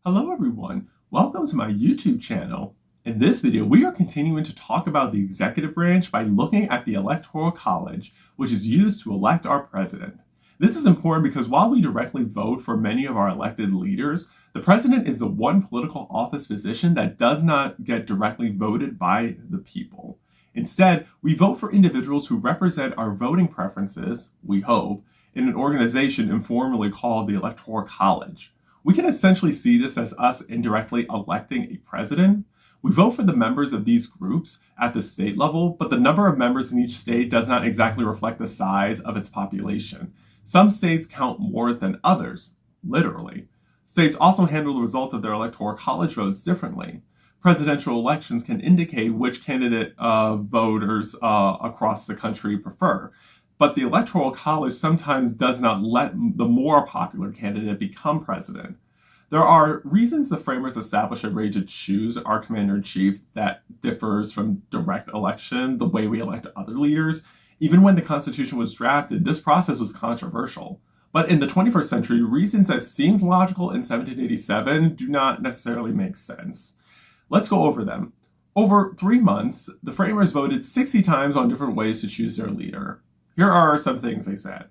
Hello everyone, welcome to my YouTube channel. In this video, we are continuing to talk about the executive branch by looking at the Electoral College, which is used to elect our president. This is important because while we directly vote for many of our elected leaders, the president is the one political office position that does not get directly voted by the people. Instead, we vote for individuals who represent our voting preferences, we hope, in an organization informally called the Electoral College. We can essentially see this as us indirectly electing a president. We vote for the members of these groups at the state level, but the number of members in each state does not exactly reflect the size of its population. Some states count more than others, literally. States also handle the results of their electoral college votes differently. Presidential elections can indicate which candidate voters across the country prefer. But the Electoral College sometimes does not let the more popular candidate become president. There are reasons the framers established a way to choose our commander-in-chief that differs from direct election, the way we elect other leaders. Even when the Constitution was drafted, this process was controversial. But in the 21st century, reasons that seemed logical in 1787 do not necessarily make sense. Let's go over them. Over 3 months, the framers voted 60 times on different ways to choose their leader. Here are some things they said.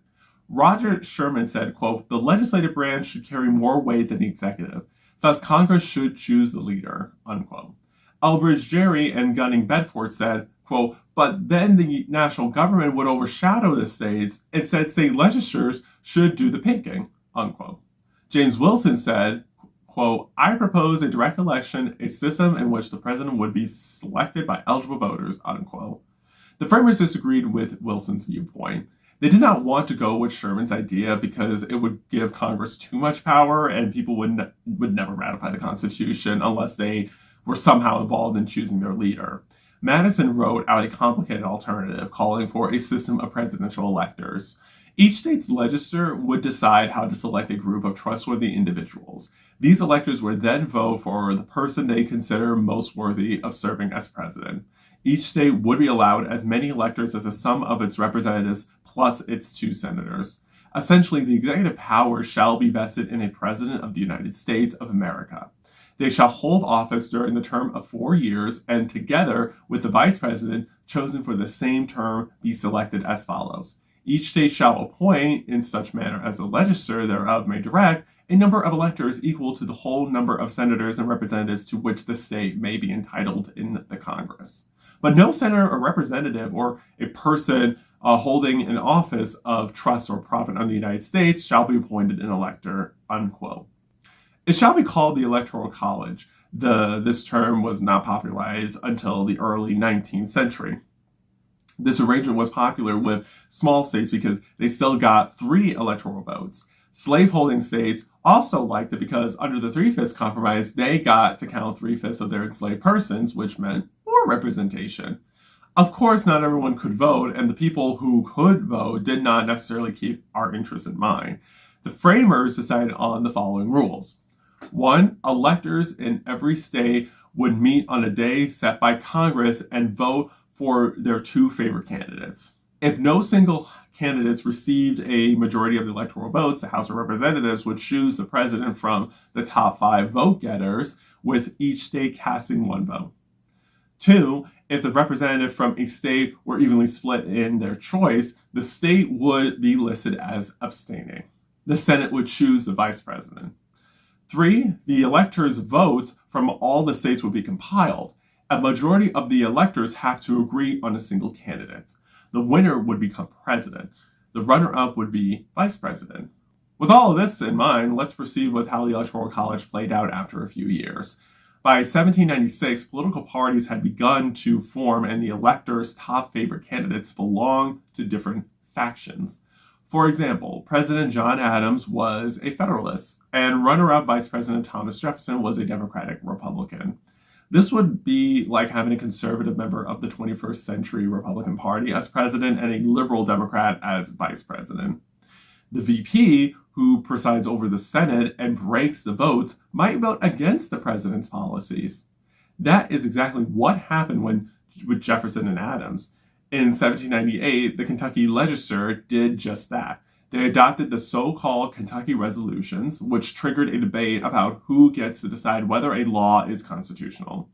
Roger Sherman said, quote, "The legislative branch should carry more weight than the executive. Thus, Congress should choose the leader," unquote. Elbridge Gerry and Gunning Bedford said, quote, "But then the national government would overshadow the states. Instead, state legislatures should do the picking," unquote. James Wilson said, quote, "I propose a direct election, a system in which the president would be selected by eligible voters," unquote. The framers disagreed with Wilson's viewpoint. They did not want to go with Sherman's idea because it would give Congress too much power and people would never ratify the Constitution unless they were somehow involved in choosing their leader. Madison wrote out a complicated alternative calling for a system of presidential electors. Each state's legislature would decide how to select a group of trustworthy individuals. These electors would then vote for the person they consider most worthy of serving as president. Each state would be allowed as many electors as the sum of its representatives plus its 2 senators. Essentially, the executive power shall be vested in a president of the United States of America. They shall hold office during the term of 4 years, and together with the vice president chosen for the same term be selected as follows. Each state shall appoint, in such manner as the legislature thereof may direct, a number of electors equal to the whole number of senators and representatives to which the state may be entitled in the Congress. But no senator or representative or a person holding an office of trust or profit on the United States shall be appointed an elector," unquote. It shall be called the Electoral College. This term was not popularized until the early 19th century. This arrangement was popular with small states because they still got 3 electoral votes. Slaveholding states also liked it because under the 3/5 compromise, they got to count 3/5 of their enslaved persons, which meant more representation. Of course, not everyone could vote, and the people who could vote did not necessarily keep our interests in mind. The framers decided on the following rules. 1. Electors in every state would meet on a day set by Congress and vote for their 2 favorite candidates. If no single candidates received a majority of the electoral votes, the House of Representatives would choose the president from the top 5 vote getters, with each state casting 1 vote. 2, if the representative from a state were evenly split in their choice, the state would be listed as abstaining. The Senate would choose the vice president. 3, the electors' votes from all the states would be compiled. A majority of the electors have to agree on a single candidate. The winner would become president. The runner-up would be vice president. With all of this in mind, let's proceed with how the Electoral College played out after a few years. By 1796, political parties had begun to form, and the electors' top favorite candidates belonged to different factions. For example, President John Adams was a Federalist, and runner-up Vice President Thomas Jefferson was a Democratic Republican. This would be like having a conservative member of the 21st century Republican Party as president and a liberal Democrat as vice president. The VP, who presides over the Senate and breaks the votes, might vote against the president's policies. That is exactly what happened with Jefferson and Adams. In 1798, the Kentucky legislature did just that. They adopted the so-called Kentucky resolutions, which triggered a debate about who gets to decide whether a law is constitutional.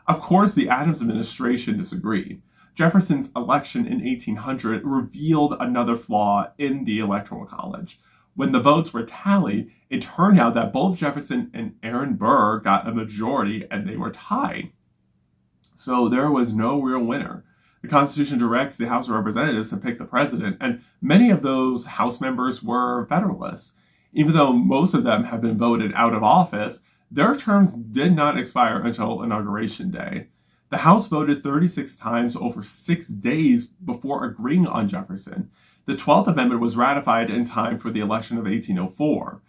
Of course, the Adams administration disagreed. Jefferson's election in 1800 revealed another flaw in the Electoral College. When the votes were tallied, it turned out that both Jefferson and Aaron Burr got a majority and they were tied. So there was no real winner. The Constitution directs the House of Representatives to pick the president, and many of those House members were Federalists. Even though most of them have been voted out of office, their terms did not expire until Inauguration Day. The House voted 36 times over 6 days before agreeing on Jefferson. The 12th Amendment was ratified in time for the election of 1804.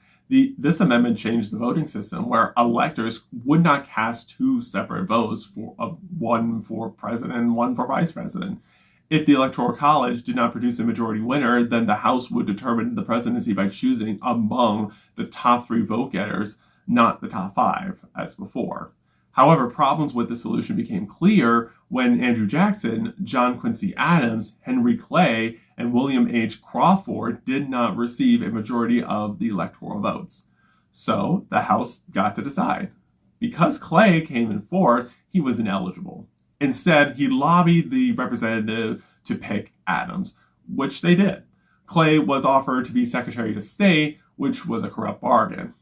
This amendment changed the voting system where electors would not cast two separate votes, one for president and one for vice president. If the Electoral College did not produce a majority winner, then the House would determine the presidency by choosing among the top 3 vote getters, not the top 5, as before. However, problems with the solution became clear when Andrew Jackson, John Quincy Adams, Henry Clay, and William H. Crawford did not receive a majority of the electoral votes. So the House got to decide. Because Clay came in fourth, he was ineligible. Instead, he lobbied the representative to pick Adams, which they did. Clay was offered to be Secretary of State, which was a corrupt bargain.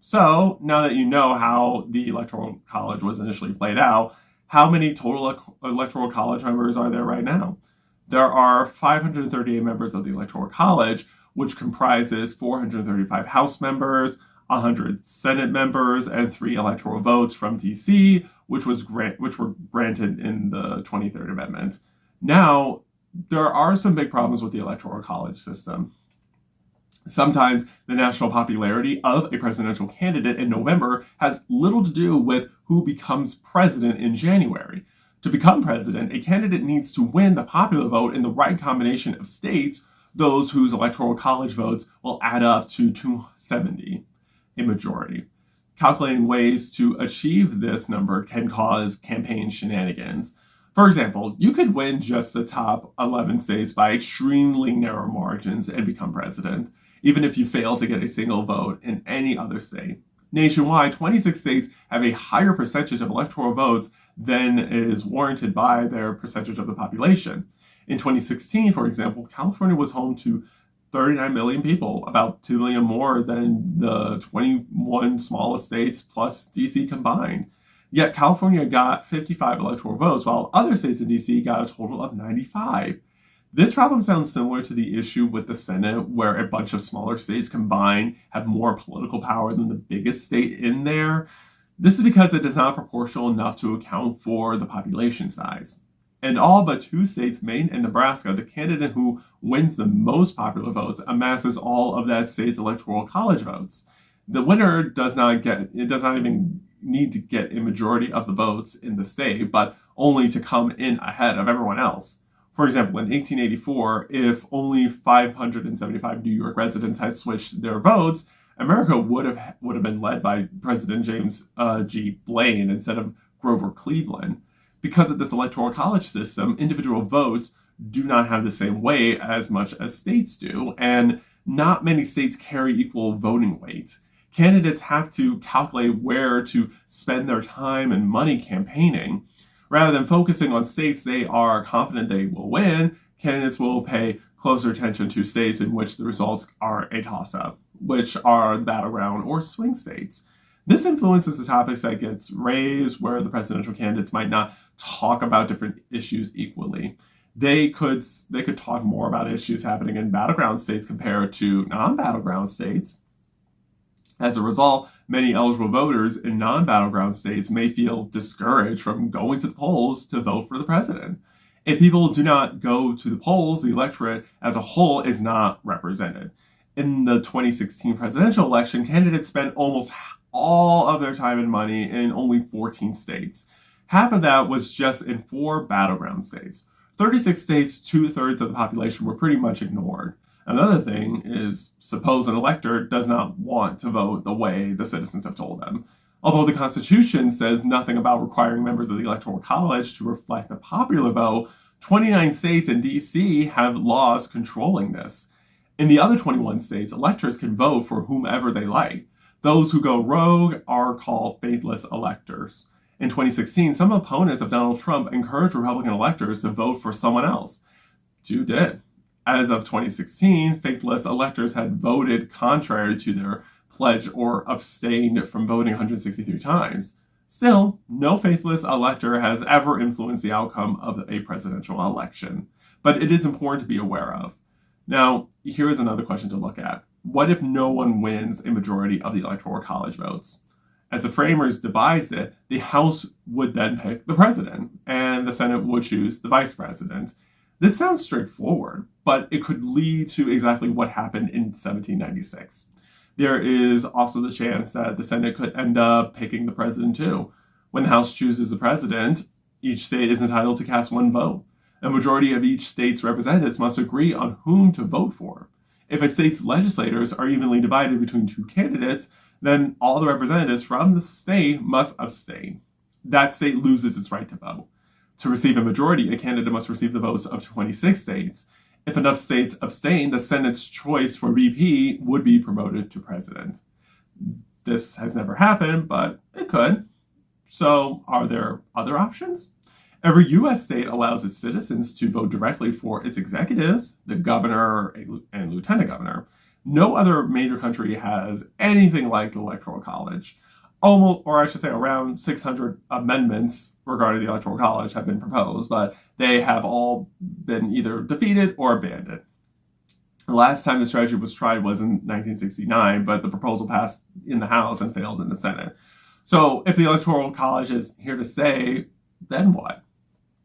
So, now that you know how the Electoral College was initially played out, how many total Electoral College members are there right now? There are 538 members of the Electoral College, which comprises 435 House members, 100 Senate members, and 3 electoral votes from D.C., which were granted in the 23rd Amendment. Now, there are some big problems with the Electoral College system. Sometimes the national popularity of a presidential candidate in November has little to do with who becomes president in January. To become president, a candidate needs to win the popular vote in the right combination of states, those whose Electoral College votes will add up to 270, a majority. Calculating ways to achieve this number can cause campaign shenanigans. For example, you could win just the top 11 states by extremely narrow margins and become president, even if you fail to get a single vote in any other state. Nationwide, 26 states have a higher percentage of electoral votes than is warranted by their percentage of the population. In 2016, for example, California was home to 39 million people, about 2 million more than the 21 smallest states plus DC combined. Yet California got 55 electoral votes, while other states in DC got a total of 95. This problem sounds similar to the issue with the Senate, where a bunch of smaller states combined have more political power than the biggest state in there. This is because it is not proportional enough to account for the population size. In all but 2 states, Maine and Nebraska, the candidate who wins the most popular votes amasses all of that state's Electoral College votes. The winner does not even need to get a majority of the votes in the state, but only to come in ahead of everyone else. For example, in 1884, if only 575 New York residents had switched their votes, America would have been led by President James G. Blaine instead of Grover Cleveland. Because of this Electoral College system, individual votes do not have the same weight as much as states do, and not many states carry equal voting weight. Candidates have to calculate where to spend their time and money campaigning. Rather than focusing on states they are confident they will win, candidates will pay closer attention to states in which the results are a toss-up, which are the battleground or swing states. This influences the topics that gets raised, where the presidential candidates might not talk about different issues equally. They could talk more about issues happening in battleground states compared to non-battleground states. As a result, many eligible voters in non-battleground states may feel discouraged from going to the polls to vote for the president. If people do not go to the polls, the electorate as a whole is not represented. In the 2016 presidential election, candidates spent almost all of their time and money in only 14 states. Half of that was just in 4 battleground states. 36 states, 2/3 of the population were pretty much ignored. Another thing is, suppose an elector does not want to vote the way the citizens have told them. Although the Constitution says nothing about requiring members of the Electoral College to reflect the popular vote, 29 states and DC have laws controlling this. In the other 21 states, electors can vote for whomever they like. Those who go rogue are called faithless electors. In 2016, some opponents of Donald Trump encouraged Republican electors to vote for someone else. Two did. As of 2016, faithless electors had voted contrary to their pledge or abstained from voting 163 times. Still, no faithless elector has ever influenced the outcome of a presidential election, but it is important to be aware of. Now, here is another question to look at. What if no one wins a majority of the Electoral College votes? As the framers devised it, the House would then pick the president, and the Senate would choose the vice president. This sounds straightforward, but it could lead to exactly what happened in 1796. There is also the chance that the Senate could end up picking the president too. When the House chooses the president, each state is entitled to cast one vote. A majority of each state's representatives must agree on whom to vote for. If a state's legislators are evenly divided between two candidates, then all the representatives from the state must abstain. That state loses its right to vote. To receive a majority, a candidate must receive the votes of 26 states. If enough states abstain, the Senate's choice for VP would be promoted to president. This has never happened, but it could. So, are there other options? Every U.S. state allows its citizens to vote directly for its executives, the governor and lieutenant governor. No other major country has anything like the Electoral College. Around 600 amendments regarding the Electoral College have been proposed, but they have all been either defeated or abandoned. The last time the strategy was tried was in 1969, but the proposal passed in the House and failed in the Senate. So if the Electoral College is here to stay, then what?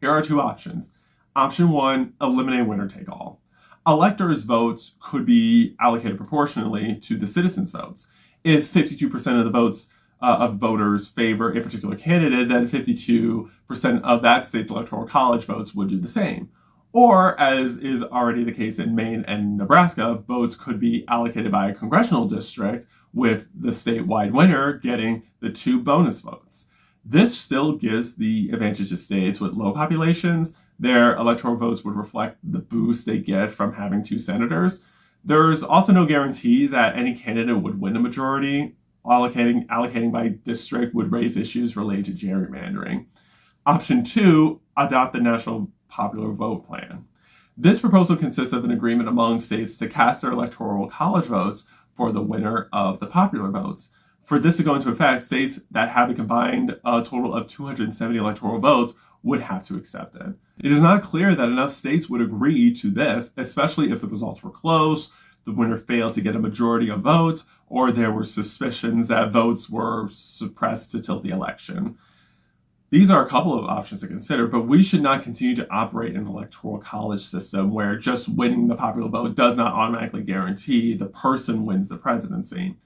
Here are two options. Option one, eliminate winner take all. Electors' votes could be allocated proportionally to the citizens' votes. If 52% of the votes of voters favor a particular candidate, then 52% of that state's Electoral College votes would do the same. Or, as is already the case in Maine and Nebraska, votes could be allocated by a congressional district, with the statewide winner getting the 2 bonus votes. This still gives the advantage to states with low populations. Their electoral votes would reflect the boost they get from having 2 senators. There's also no guarantee that any candidate would win a majority. Allocating by district would raise issues related to gerrymandering. Option 2, adopt the National Popular Vote Plan. This proposal consists of an agreement among states to cast their Electoral College votes for the winner of the popular votes. For this to go into effect, states that have a combined total of 270 electoral votes would have to accept it. It is not clear that enough states would agree to this, especially if the results were close, the winner failed to get a majority of votes, or there were suspicions that votes were suppressed to tilt the election. These are a couple of options to consider, but we should not continue to operate an electoral college system where just winning the popular vote does not automatically guarantee the person wins the presidency.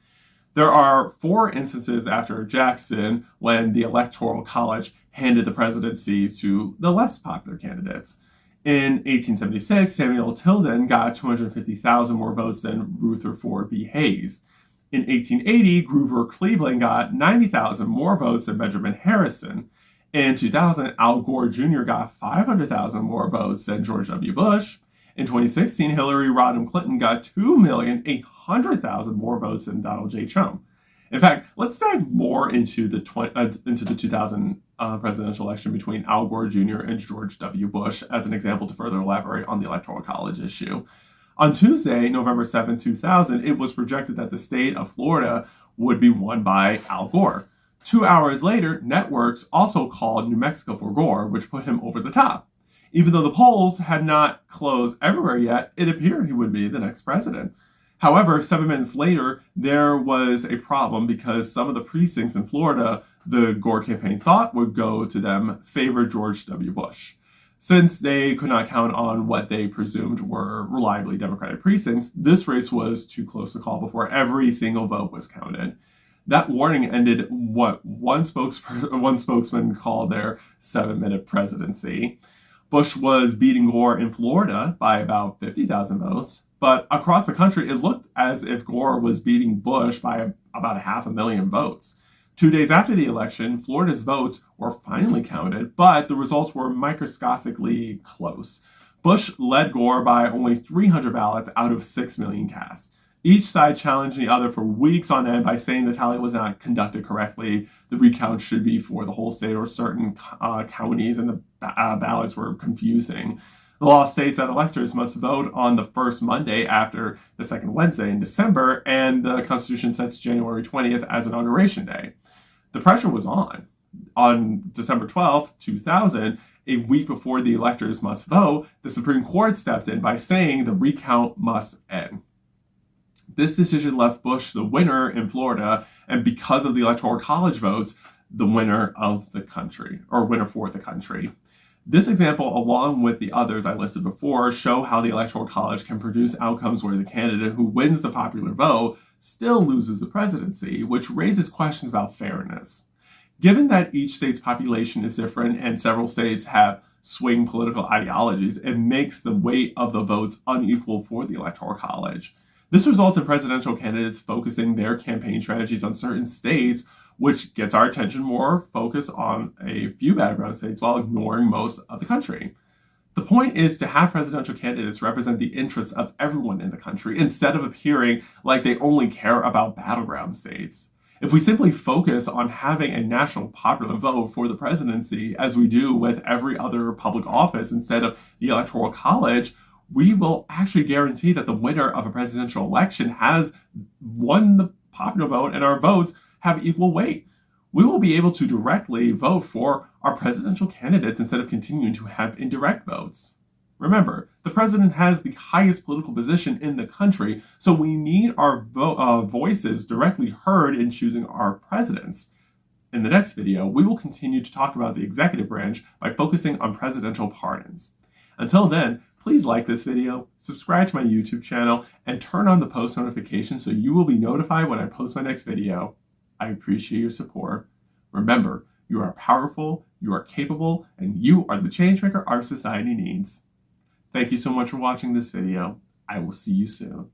There are 4 instances after Jackson when the Electoral College handed the presidency to the less popular candidates. In 1876, Samuel Tilden got 250,000 more votes than Rutherford B. Hayes. In 1880, Grover Cleveland got 90,000 more votes than Benjamin Harrison. In 2000, Al Gore Jr. got 500,000 more votes than George W. Bush. In 2016, Hillary Rodham Clinton got 2,800,000 more votes than Donald J. Trump. In fact, let's dive more into the 2000 presidential election between Al Gore Jr. and George W. Bush as an example to further elaborate on the Electoral College issue. On Tuesday, November 7, 2000, it was projected that the state of Florida would be won by Al Gore. 2 hours later, networks also called New Mexico for Gore, which put him over the top. Even though the polls had not closed everywhere yet, it appeared he would be the next president. However, 7 minutes later, there was a problem because some of the precincts in Florida the Gore campaign thought would go to them favored George W. Bush. Since they could not count on what they presumed were reliably Democratic precincts, this race was too close to call before every single vote was counted. That warning ended what one spokesman called their 7-minute presidency. Bush was beating Gore in Florida by about 50,000 votes, but across the country, it looked as if Gore was beating Bush by about 500,000 votes. 2 days after the election, Florida's votes were finally counted, but the results were microscopically close. Bush led Gore by only 300 ballots out of 6 million cast. Each side challenged the other for weeks on end by saying the tally was not conducted correctly, the recount should be for the whole state or certain counties, and the ballots were confusing. The law states that electors must vote on the first Monday after the second Wednesday in December, and the Constitution sets January 20th as Inauguration Day. The pressure was on. On December 12th, 2000, a week before the electors must vote, the Supreme Court stepped in by saying the recount must end. This decision left Bush the winner in Florida, and because of the Electoral College votes, the winner of the country, or winner for the country. This example, along with the others I listed before, show how the Electoral College can produce outcomes where the candidate who wins the popular vote still loses the presidency, which raises questions about fairness. Given that each state's population is different and several states have swing political ideologies, it makes the weight of the votes unequal for the Electoral College. This results in presidential candidates focusing their campaign strategies on certain states, which gets our attention more focused on a few battleground states while ignoring most of the country. The point is to have presidential candidates represent the interests of everyone in the country instead of appearing like they only care about battleground states. If we simply focus on having a national popular vote for the presidency, as we do with every other public office instead of the Electoral College, we will actually guarantee that the winner of a presidential election has won the popular vote and our votes have equal weight. We will be able to directly vote for our presidential candidates instead of continuing to have indirect votes. Remember, the president has the highest political position in the country, so we need our voices directly heard in choosing our presidents. In the next video, we will continue to talk about the executive branch by focusing on presidential pardons. Until then, please like this video, subscribe to my YouTube channel, and turn on the post notifications so you will be notified when I post my next video. I appreciate your support. Remember, you are powerful, you are capable, and you are the changemaker our society needs. Thank you so much for watching this video. I will see you soon.